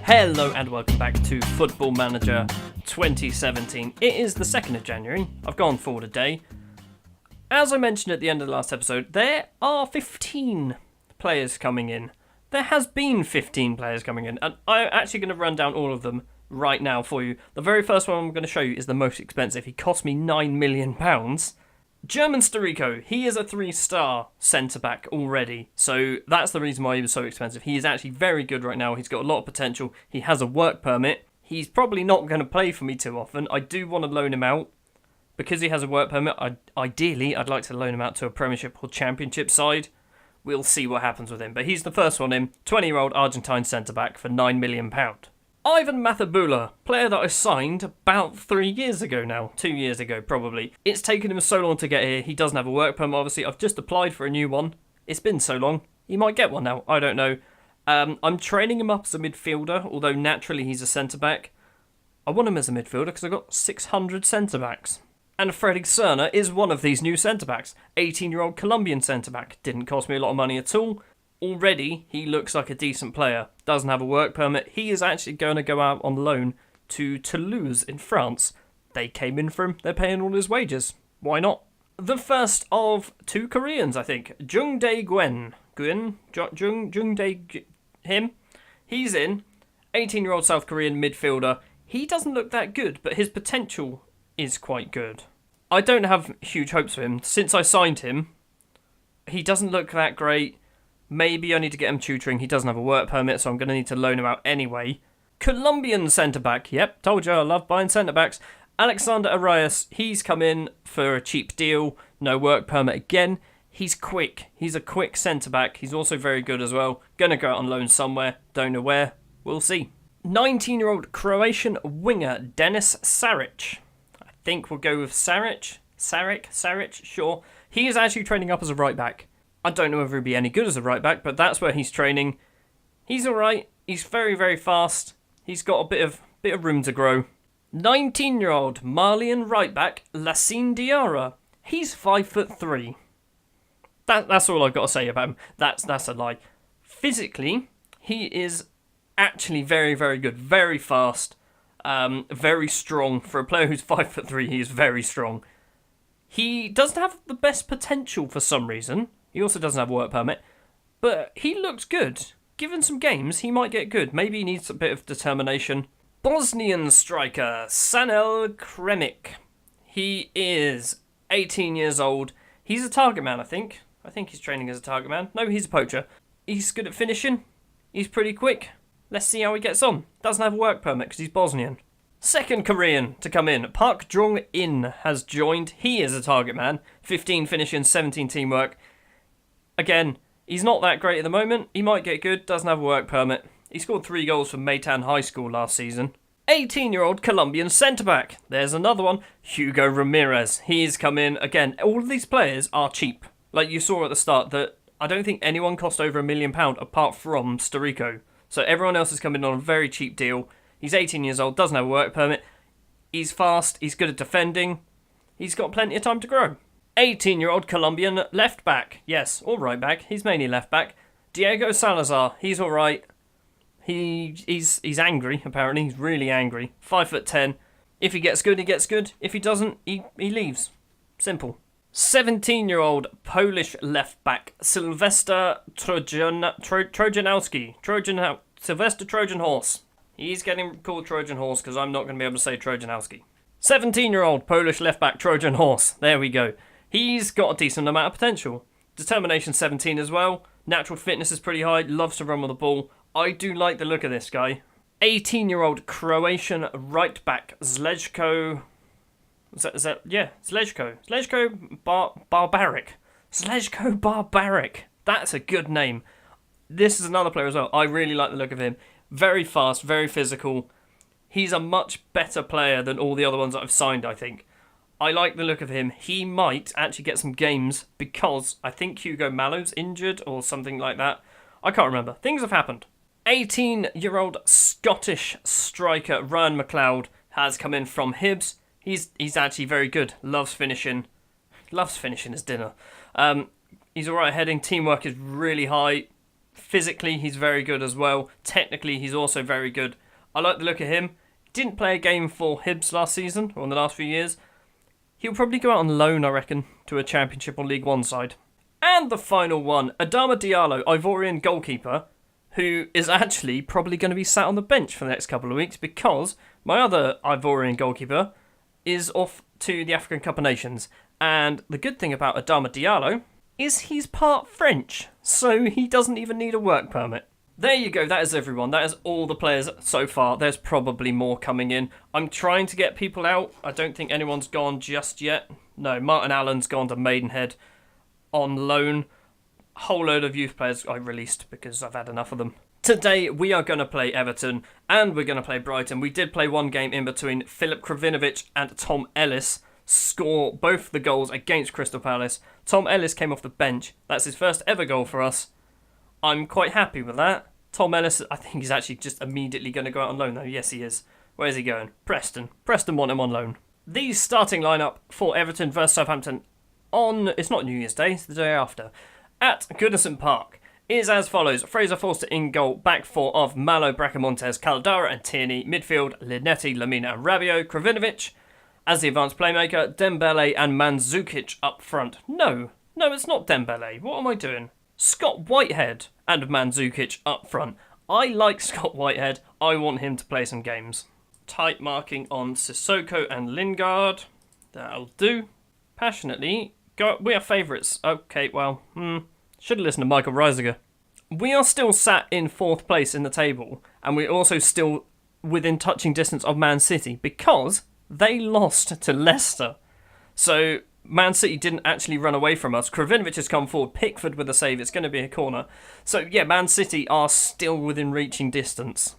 Hello and welcome back to Football Manager 2017. It is the 2nd of January. I've gone forward a day. As I mentioned at the end of the last episode, there are 15 players coming in. There has been 15 players coming in, and I'm actually going to run down all of them right now for you. The very first one I'm going to show you is the most expensive. He cost me £9 million. German Sturiko, he is a 3-star centre-back already, so that's the reason why he was so expensive. He is actually very good right now, he's got a lot of potential, he has a work permit, he's probably not going to play for me too often. I do want to loan him out, because he has a work permit. Ideally, I'd like to loan him out to a Premiership or Championship side. We'll see what happens with him, but he's the first one in, 20-year-old Argentine centre-back for £9 million. Ivan Matabula, player that I signed about 3 years ago now. 2 years ago, probably. It's taken him so long to get here. He doesn't have a work permit, obviously. I've just applied for a new one. It's been so long. He might get one now. I don't know. I'm training him up as a midfielder, although naturally he's a centre-back. I want him as a midfielder because I've got 600 centre-backs. And Fredrik Cerner is one of these new centre-backs. 18-year-old Colombian centre-back. Didn't cost me a lot of money at all. Already, he looks like a decent player. Doesn't have a work permit. He is actually going to go out on loan to Toulouse in France. They came in for him. They're paying all his wages. Why not? The first of two Koreans, I think. Jungdae Gwen. Him. He's in. 18-year-old South Korean midfielder. He doesn't look that good, but his potential is quite good. I don't have huge hopes for him. Since I signed him, he doesn't look that great. Maybe I need to get him tutoring. He doesn't have a work permit, so I'm going to need to loan him out anyway. Colombian centre-back. Yep, told you I love buying centre-backs. Alexander Arias, he's come in for a cheap deal. No work permit again. He's quick. He's a quick centre-back. He's also very good as well. Going to go out on loan somewhere. Don't know where. We'll see. 19-year-old Croatian winger Denis Saric. I think we'll go with Saric. Saric, sure. He is actually training up as a right-back. I don't know whether he'll be any good as a right back, but that's where he's training. He's alright. He's very, very fast. He's got a bit of room to grow. 19-year-old Malian right back Lassine Diarra. He's 5'3". That's all I've got to say about him. That's a lie. Physically, he is actually very, very good. Very fast. Very strong. For a player who's 5'3", he is very strong. He doesn't have the best potential for some reason. He also doesn't have a work permit, but he looks good. Given some games, he might get good. Maybe he needs a bit of determination. Bosnian striker Sanel Kremic. He is 18 years old. He's a target man, I think. I think he's training as a target man. No, he's a poacher. He's good at finishing. He's pretty quick. Let's see how he gets on. Doesn't have a work permit because he's Bosnian. Second Korean to come in, Park Jong-in has joined. He is a target man. 15 finishing, 17 teamwork. Again, he's not that great at the moment. He might get good, doesn't have a work permit. He scored 3 goals for Maytan High School last season. 18-year-old Colombian centre-back. There's another one, Hugo Ramirez. He's come in. Again, all of these players are cheap. Like you saw at the start, that I don't think anyone cost over £1 million apart from Sturiko. So everyone else has come in on a very cheap deal. He's 18 years old, doesn't have a work permit. He's fast, he's good at defending. He's got plenty of time to grow. 18-year-old Colombian left back. Yes, or right back. He's mainly left back. Diego Salazar. He's all right. He's angry, apparently. He's really angry. 5'10". If he gets good, he gets good. If he doesn't, he leaves. Simple. 17-year-old Polish left back Sylwester Trojanowski. Sylwester Trojan Horse. He's getting called Trojan Horse because I'm not going to be able to say Trojanowski. 17-year-old Polish left back Trojan Horse. There we go. He's got a decent amount of potential. Determination 17 as well. Natural fitness is pretty high. Loves to run with the ball. I do like the look of this guy. 18-year-old Croatian right back Zlezko. Zlezko Barbaric. Zlezko Barbaric. That's a good name. This is another player as well. I really like the look of him. Very fast, very physical. He's a much better player than all the other ones that I've signed, I think. I like the look of him. He might actually get some games because I think Hugo Mallow's injured or something like that. I can't remember. Things have happened. 18-year-old Scottish striker Ryan McLeod has come in from Hibs. He's actually very good. Loves finishing. Loves finishing his dinner. He's alright heading. Teamwork is really high. Physically, he's very good as well. Technically, he's also very good. I like the look of him. Didn't play a game for Hibs last season, or in the last few years. He'll probably go out on loan, I reckon, to a Championship or League One side. And the final one, Adama Diallo, Ivorian goalkeeper, who is actually probably going to be sat on the bench for the next couple of weeks because my other Ivorian goalkeeper is off to the African Cup of Nations. And the good thing about Adama Diallo is he's part French, so he doesn't even need a work permit. There you go, that is everyone. That is all the players so far. There's probably more coming in. I'm trying to get people out. I don't think anyone's gone just yet. No, Martin Allen's gone to Maidenhead on loan. Whole load of youth players I released because I've had enough of them. Today we are going to play Everton and we're going to play Brighton. We did play one game in between. Filip Krovinovic and Tom Ellis score both the goals against Crystal Palace. Tom Ellis came off the bench. That's his first ever goal for us. I'm quite happy with that. Tom Ellis, I think he's actually just immediately going to go out on loan though. Yes, he is. Where's he going? Preston. Preston want him on loan. The starting lineup for Everton versus Southampton on, it's not New Year's Day, it's the day after, at Goodison Park is as follows. Fraser Forster in goal, back four of Malo, Bracamontes, Caldara and Tierney. Midfield, Linetti, Lamina and Rabiot. Krovinovic as the advanced playmaker. Dembele and Mandzukic up front. No, it's not Dembele. What am I doing? Scott Whitehead and Mandzukic up front. I like Scott Whitehead. I want him to play some games. Tight marking on Sissoko and Lingard. That'll do. Passionately, we are favourites. Okay, well, should have listened to Michael Reisiger. We are still sat in 4th place in the table, and we're also still within touching distance of Man City because they lost to Leicester. So Man City didn't actually run away from us. Krovinovic has come forward. Pickford with a save. It's going to be a corner. So, yeah, Man City are still within reaching distance.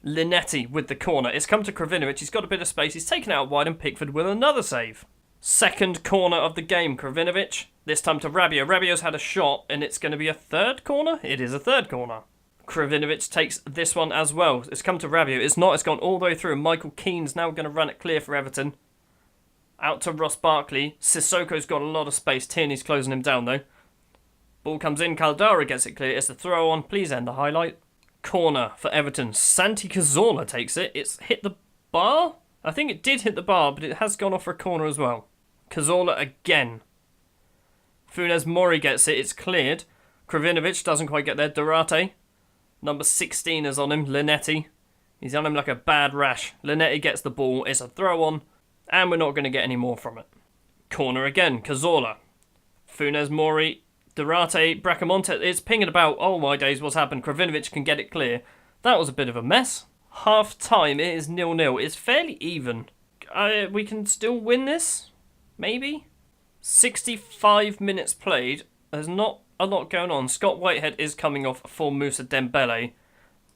Linetti with the corner. It's come to Krovinovic. He's got a bit of space. He's taken it out wide and Pickford with another save. Second corner of the game. Krovinovic. This time to Rabiot. Rabiot's had a shot and it's going to be a third corner? It is a third corner. Krovinovic takes this one as well. It's come to Rabiot. It's not. It's gone all the way through. Michael Keane's now going to run it clear for Everton. Out to Ross Barkley. Sissoko's got a lot of space. Tierney's closing him down though. Ball comes in. Caldara gets it clear. It's the throw on. Please end the highlight. Corner for Everton. Santi Cazorla takes it. It's hit the bar? I think it did hit the bar, but it has gone off for a corner as well. Cazorla again. Funes Mori gets it. It's cleared. Krovinovic doesn't quite get there. Durate. Number 16 is on him. Linetti. He's on him like a bad rash. Linetti gets the ball. It's a throw on. And we're not going to get any more from it. Corner again. Cazorla. Funes Mori. Durate. Bracamonte. It's pinging about. Oh my days, what's happened? Krovinovic can get it clear. That was a bit of a mess. Half time. It is 0-0. It's fairly even. We can still win this? Maybe? 65 minutes played. There's not a lot going on. Scott Whitehead is coming off for Moussa Dembele.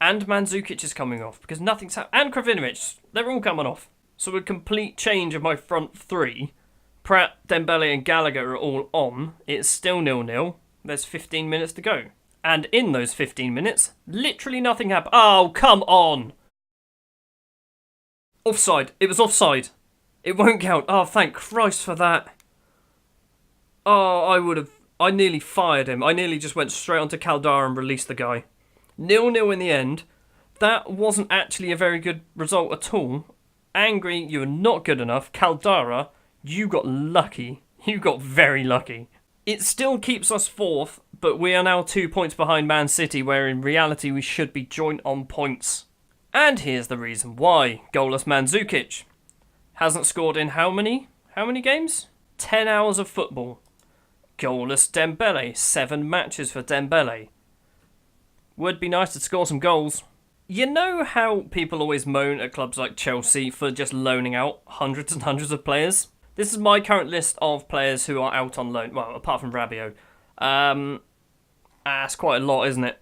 And Mandzukic is coming off because nothing's happened. And Krovinovic. They're all coming off. So a complete change of my front three. Pratt, Dembele and Gallagher are all on. It's still 0-0. There's 15 minutes to go. And in those 15 minutes, literally nothing happened. Oh, come on! Offside. It was offside. It won't count. Oh, thank Christ for that. Oh, I nearly fired him. I nearly just went straight onto Caldara and released the guy. 0-0 in the end. That wasn't actually a very good result at all. Angry, you were not good enough. Caldara, you got lucky. You got very lucky. It still keeps us 4th, but we are now 2 points behind Man City, where in reality we should be joint on points. And here's the reason why. Goalless Mandzukic hasn't scored in how many games? 10 hours of football. Goalless Dembele. 7 matches for Dembele. Would be nice to score some goals. You know how people always moan at clubs like Chelsea for just loaning out hundreds and hundreds of players? This is my current list of players who are out on loan. Well, apart from Rabiot. That's quite a lot, isn't it?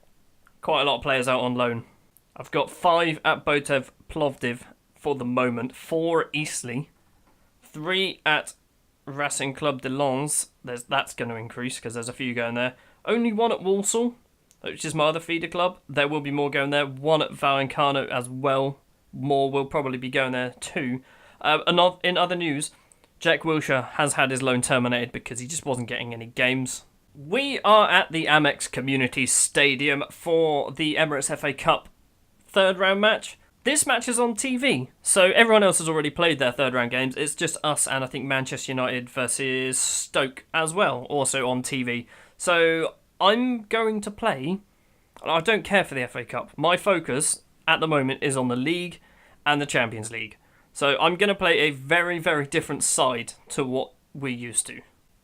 Quite a lot of players out on loan. I've got 5 at Botev Plovdiv for the moment. 4 at Eastleigh. 3 at Racing Club de Lens. That's going to increase because there's a few going there. Only 1 at Walsall, which is my other feeder club. There will be more going there. 1 at Valenciano as well. More will probably be going there too. In other news, Jack Wilshere has had his loan terminated because he just wasn't getting any games. We are at the Amex Community Stadium for the Emirates FA Cup third round match. This match is on TV, so everyone else has already played their third round games. It's just us and I think Manchester United versus Stoke as well, also on TV. So I'm going to play. I don't care for the FA Cup. My focus at the moment is on the league and the Champions League. So I'm going to play a very, very different side to what we're used to.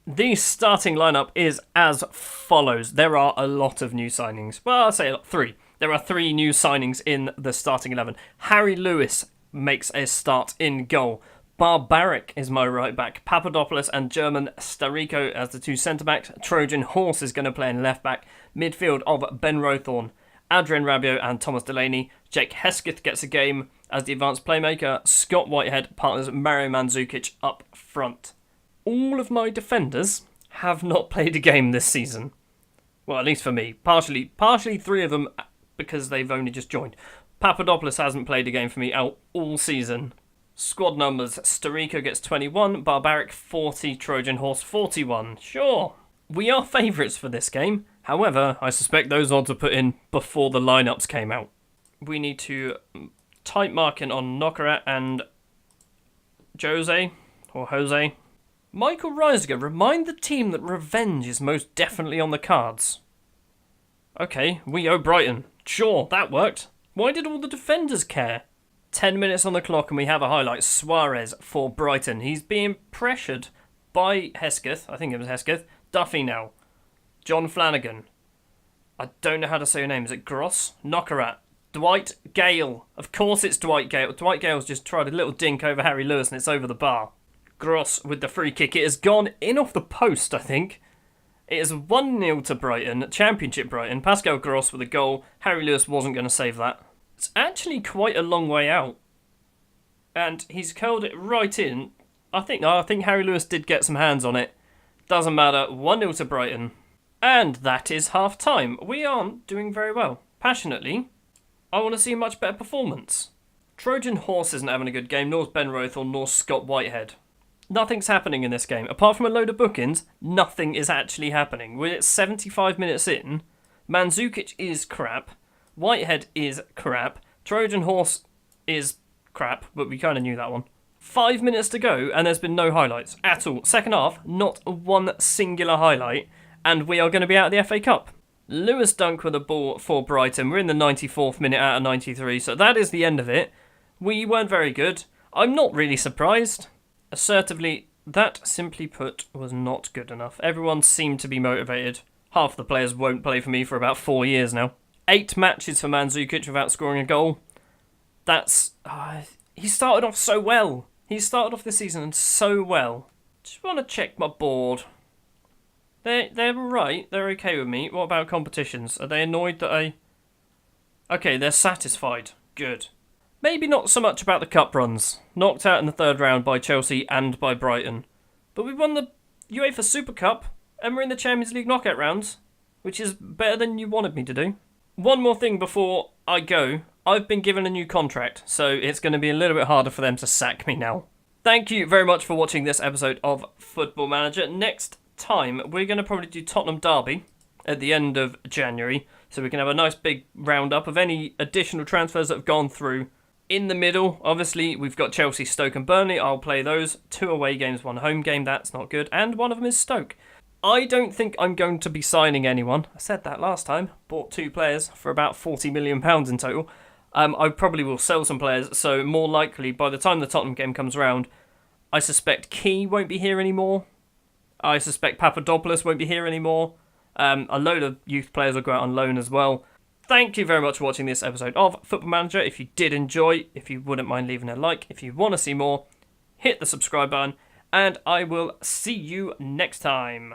The starting lineup is as follows. There are a lot of new signings. Well, I'll say three. There are 3 new signings in the starting 11. Harry Lewis makes a start in goal. Barbaric is my right back. Papadopoulos and German Starico as the 2 centre-backs. Trojan Horse is going to play in left back. Midfield of Ben Rothorn, Adrian Rabiot and Thomas Delaney. Jake Hesketh gets a game as the advanced playmaker. Scott Whitehead partners Mario Mandzukic up front. All of my defenders have not played a game this season. Well, at least for me. Partially 3 of them because they've only just joined. Papadopoulos hasn't played a game for me out all season. Squad numbers. Starico gets 21, Barbaric 40, Trojan Horse 41. Sure. We are favourites for this game. However, I suspect those odds were put in before the lineups came out. We need to tight marking on Nokara and Jose. Michael Reisiger, remind the team that revenge is most definitely on the cards. Okay, we owe Brighton. Sure, that worked. Why did all the defenders care? 10 minutes on the clock and we have a highlight. Suarez for Brighton. He's being pressured by Hesketh. I think it was Hesketh. Duffy now. John Flanagan. I don't know how to say your name. Is it Gross? Knockerat. Dwight Gale. Of course it's Dwight Gale. Dwight Gale's just tried a little dink over Harry Lewis and it's over the bar. Gross with the free kick. It has gone in off the post, I think. It is 1-0 to Brighton, Championship Brighton. Pascal Gross with a goal. Harry Lewis wasn't going to save that. It's actually quite a long way out. And he's curled it right in. I think Harry Lewis did get some hands on it. Doesn't matter. 1-0 to Brighton. And that is half time. We aren't doing very well. Passionately, I want to see a much better performance. Trojan Horse isn't having a good game, nor Ben Rothorn, nor Scott Whitehead. Nothing's happening in this game. Apart from a load of bookings, nothing is actually happening. We're 75 minutes in. Mandzukic is crap. Whitehead is crap. Trojan Horse is crap, but we kind of knew that one. 5 minutes to go, and there's been no highlights at all. Second half, not one singular highlight, and we are going to be out of the FA Cup. Lewis Dunk with a ball for Brighton. We're in the 94th minute out of 93, so that is the end of it. We weren't very good. I'm not really surprised. Assertively, that simply put was not good enough. Everyone seemed to be motivated. Half the players won't play for me for about 4 years now. 8 matches for Mandzukic without scoring a goal. That's... he started off so well. He started off this season so well. Just want to check my board. They're right. They're okay with me. What about competitions? Are they annoyed that I... Okay, they're satisfied. Good. Maybe not so much about the cup runs. Knocked out in the third round by Chelsea and by Brighton. But we won the UEFA Super Cup and we're in the Champions League knockout rounds, which is better than you wanted me to do. One more thing before I go. I've been given a new contract, so it's going to be a little bit harder for them to sack me now. Thank you very much for watching this episode of Football Manager. Next time, we're going to probably do Tottenham Derby at the end of January, so we can have a nice big roundup of any additional transfers that have gone through. In the middle, obviously, we've got Chelsea, Stoke and Burnley. I'll play those. 2 away games, 1 home game. That's not good. And one of them is Stoke. I don't think I'm going to be signing anyone. I said that last time. Bought 2 players for about £40 million in total. I probably will sell some players, so more likely, by the time the Tottenham game comes around, I suspect Key won't be here anymore. I suspect Papadopoulos won't be here anymore. A load of youth players will go out on loan as well. Thank you very much for watching this episode of Football Manager. If you did enjoy, if you wouldn't mind leaving a like, if you want to see more, hit the subscribe button, and I will see you next time.